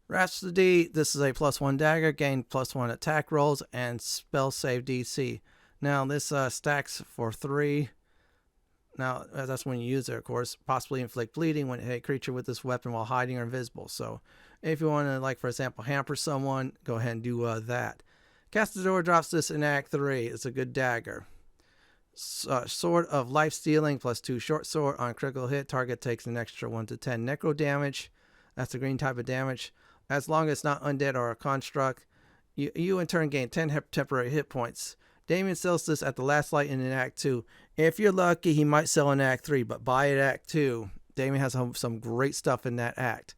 Speaker 1: Rhapsody, this is a +1 dagger, gain +1 attack rolls, and spell save DC. Now, this stacks for 3. Now, that's when you use it, of course. Possibly inflict bleeding when hit a creature with this weapon while hiding or invisible. So, if you want to, like, for example, hamper someone, go ahead and do that. Castador drops this in Act 3. It's a good dagger. Sword of Life Stealing, +2 short sword. On critical hit, target takes an extra 1 to 10 necro damage. That's the green type of damage. As long as it's not undead or a construct, you in turn gain 10 temporary hit points. Damien sells this at the last light in Act 2. If you're lucky, he might sell in Act 3, but buy it Act 2. Damien has some great stuff in that act.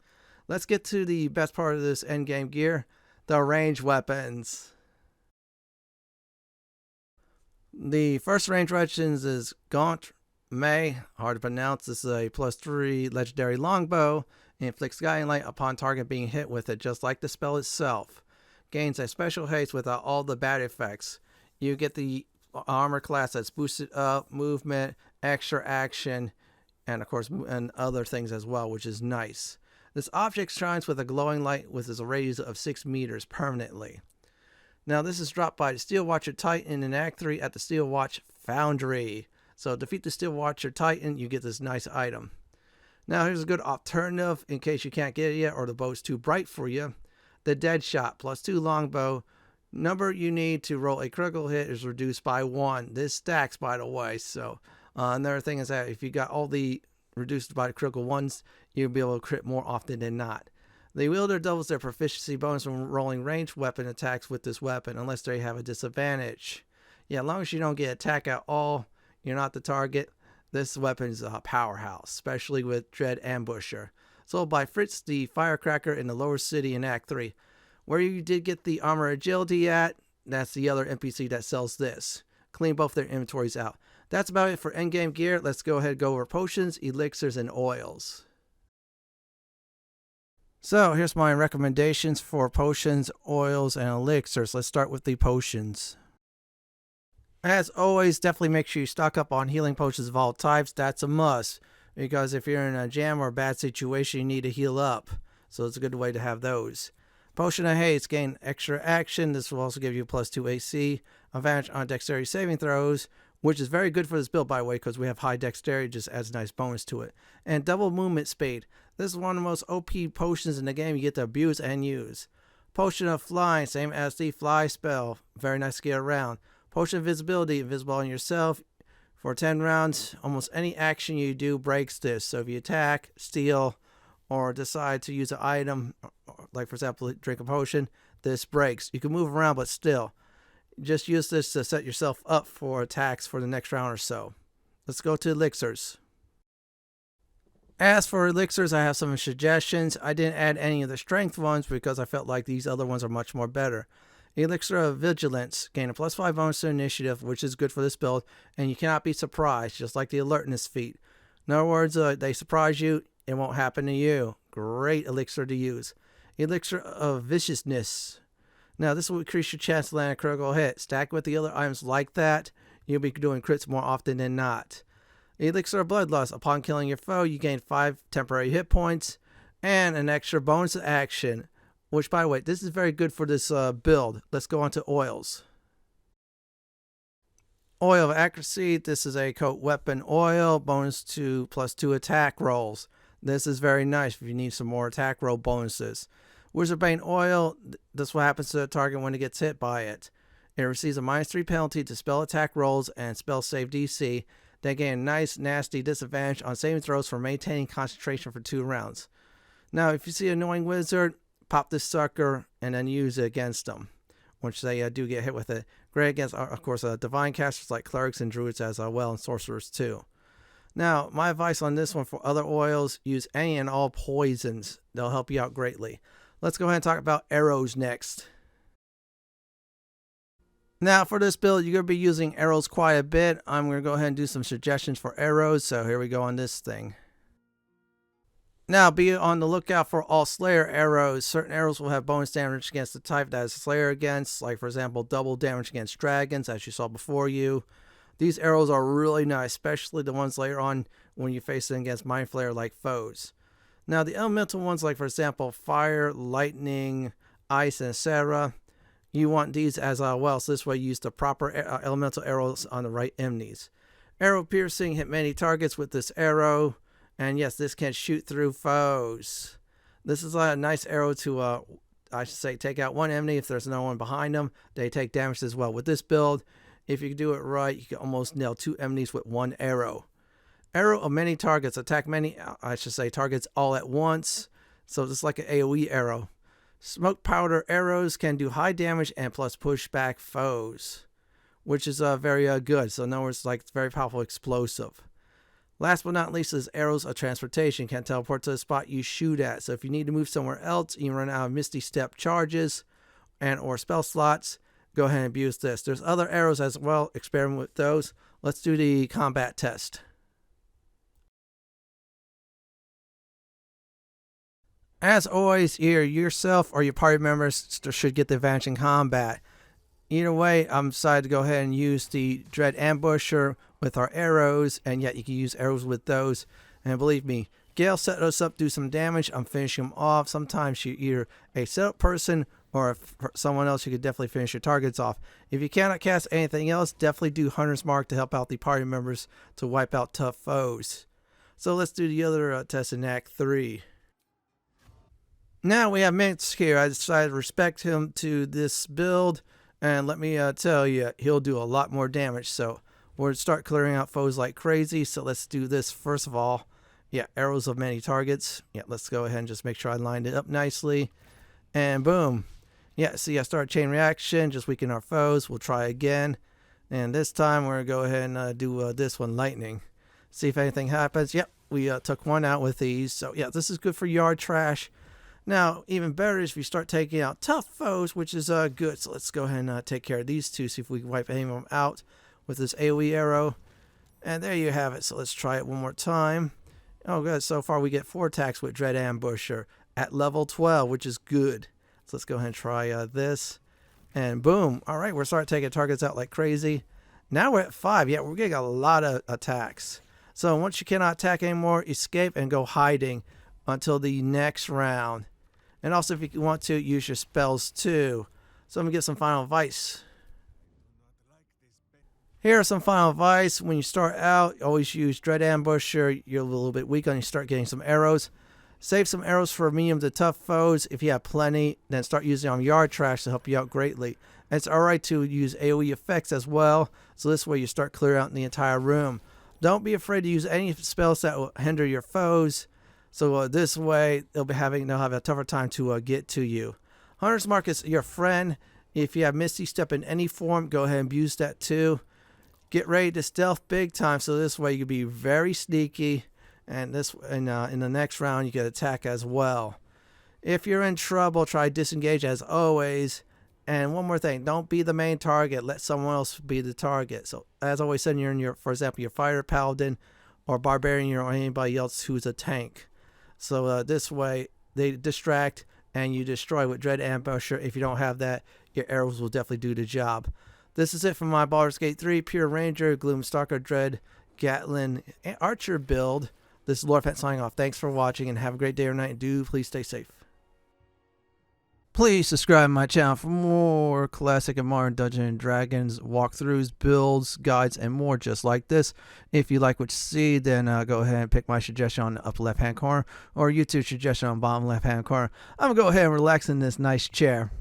Speaker 1: Let's get to the best part of this endgame gear, the ranged weapons. The first range weapons is Gaunt May, hard to pronounce. This is a +3 legendary longbow. It inflicts guiding light upon target being hit with it, just like the spell itself. Gains a special haste without all the bad effects. You get the armor class that's boosted up, movement, extra action, and of course, and other things as well, which is nice. This object shines with a glowing light with a radius of 6 meters permanently. Now, this is dropped by the Steel Watcher Titan in Act 3 at the Steel Watch Foundry. So, defeat the Steel Watcher Titan, you get this nice item. Now, here's a good alternative in case you can't get it yet or the bow's too bright for you. The Deadshot, +2 longbow. Number you need to roll a critical hit is reduced by 1. This stacks, by the way. So, another thing is that if you got all the reduced by the critical ones, you'll be able to crit more often than not. The wielder doubles their proficiency bonus when rolling ranged weapon attacks with this weapon, unless they have a disadvantage. Yeah, as long as you don't get attack at all, you're not the target. This weapon is a powerhouse, especially with Dread Ambusher. Sold by Fritz the Firecracker in the Lower City in Act 3. Where you did get the Armor Agility at, that's the other NPC that sells this. Clean both their inventories out. That's about it for endgame gear. Let's go ahead and go over potions, elixirs, and oils. So here's my recommendations for potions, oils, and elixirs. Let's start with the potions. As always, definitely make sure you stock up on healing potions of all types. That's a must, because if you're in a jam or a bad situation, you need to heal up. So it's a good way to have those. Potion of Haste, gain extra action. This will also give you +2 AC, advantage on dexterity saving throws, which is very good for this build, by the way, because we have high dexterity, just adds a nice bonus to it. And double movement speed. This is one of the most OP potions in the game you get to abuse and use. Potion of Flying, same as the Fly spell. Very nice to get around. Potion of Invisibility, invisible on yourself. For 10 rounds, almost any action you do breaks this. So if you attack, steal, or decide to use an item, like for example, drink a potion, this breaks. You can move around, but still. Just use this to set yourself up for attacks for the next round or so. Let's go to elixirs. As for elixirs, I have some suggestions. I didn't add any of the strength ones because I felt like these other ones are much more better. Elixir of Vigilance, gain a +5 bonus to initiative, which is good for this build, and you cannot be surprised, just like the alertness feat. In other words, they surprise you, it won't happen to you. Great elixir to use. Elixir of Viciousness. Now, this will increase your chance to land a critical hit. Stack with the other items like that, you'll be doing crits more often than not. Elixir of Bloodlust. Upon killing your foe, you gain 5 temporary hit points and an extra bonus action. Which, by the way, this is very good for this build. Let's go on to oils. Oil of Accuracy. This is a coat weapon oil. Bonus to +2 attack rolls. This is very nice if you need some more attack roll bonuses. Wizardbane oil. This is what happens to the target when it gets hit by it. It receives a -3 penalty to spell attack rolls and spell save DC. They gain a nice, nasty disadvantage on saving throws for maintaining concentration for 2 rounds. Now, if you see an annoying wizard, pop this sucker and then use it against them. which they do get hit with it. Great against, of course, divine casters like clerics and druids as well, and sorcerers too. Now, my advice on this one for other oils, use any and all poisons. They'll help you out greatly. Let's go ahead and talk about arrows next. Now, for this build, you're going to be using arrows quite a bit. I'm going to go ahead and do some suggestions for arrows. So here we go on this thing. Now, be on the lookout for all Slayer arrows. Certain arrows will have bonus damage against the type that is Slayer against. Like, for example, double damage against dragons, as you saw before you. These arrows are really nice, especially the ones later on when you face them against Mind Flayer like foes. Now, the elemental ones, like for example, fire, lightning, ice, and etc., you want these as well. So this way you use the proper elemental arrows on the right enemies. Arrow piercing, hit many targets with this arrow. And yes, this can shoot through foes. This is a nice arrow to, I should say, take out one enemy if there's no one behind them. They take damage as well. With this build, if you do it right, you can almost nail 2 enemies with 1 arrow. Arrow of many targets. Attack many, I should say, targets all at once. So just like an AoE arrow. Smoke powder arrows can do high damage and plus push back foes, which is very good. So in other words, like, it's very powerful explosive. Last but not least is arrows of transportation. Can teleport to the spot you shoot at. So if you need to move somewhere else, you run out of Misty Step charges and or spell slots, go ahead and abuse this. There's other arrows as well. Experiment with those. Let's do the combat test. As always, either yourself or your party members should get the advantage in combat. Either way, I'm decided to go ahead and use the Dread Ambusher with our arrows, and yet you can use arrows with those. And believe me, Gale set us up, do some damage. I'm finishing them off. Sometimes you're either a setup person or if someone else, you could definitely finish your targets off. If you cannot cast anything else, definitely do Hunter's Mark to help out the party members to wipe out tough foes. So let's do the other test in Act 3. Now we have Minsk here. I decided to respect him to this build, and let me tell you, he'll do a lot more damage. So we'll start clearing out foes like crazy. So let's do this first of all. Yeah, arrows of many targets. Yeah, let's go ahead and just make sure I lined it up nicely. And boom. Yeah, see, I started chain reaction, just weaken our foes. We'll try again. And this time we're going to go ahead and do this one, lightning. See if anything happens. Yep, we took one out with these. So yeah, this is good for yard trash. Now, even better is if you start taking out tough foes, which is good. So let's go ahead and take care of these two. See if we can wipe any of them out with this AoE arrow. And there you have it. So let's try it one more time. Oh, good. So far we get 4 attacks with Dread Ambusher at level 12, which is good. So let's go ahead and try this. And boom. All right, we're starting to take targets out like crazy. Now we're at 5. Yeah, we're getting a lot of attacks. So once you cannot attack anymore, escape and go hiding until the next round. And also, if you want to, use your spells too. So I'm going to get some final advice. Here are some final advice. When you start out, always use Dread Ambusher. You're a little bit weak on you start getting some arrows. Save some arrows for medium to tough foes. If you have plenty, then start using on yard trash to help you out greatly. And it's alright to use AoE effects as well. So this way you start clearing out the entire room. Don't be afraid to use any spells that will hinder your foes. So this way they'll have a tougher time to get to you. Hunter's Mark is your friend. If you have Misty Step in any form, go ahead and use that too. Get ready to stealth big time. So this way you'll be very sneaky. And this in the next round you get attack as well. If you're in trouble, try disengage as always. And one more thing, don't be the main target. Let someone else be the target. So as always said, you're in your, for example, your fighter, paladin, or barbarian, or anybody else who's a tank. So this way they distract and you destroy with Dread Ambusher. If you don't have that, your arrows will definitely do the job. This is it for my Baldur's Gate 3 Pure Ranger, Gloom Stalker, Dread, Gatling, and Archer build. This is Lord Fenton signing off. Thanks for watching and have a great day or night. And do please stay safe. Please subscribe to my channel for more classic and modern Dungeons & Dragons walkthroughs, builds, guides, and more just like this. If you like what you see, then go ahead and pick my suggestion on the upper left-hand corner or YouTube suggestion on the bottom left-hand corner. I'm going to go ahead and relax in this nice chair.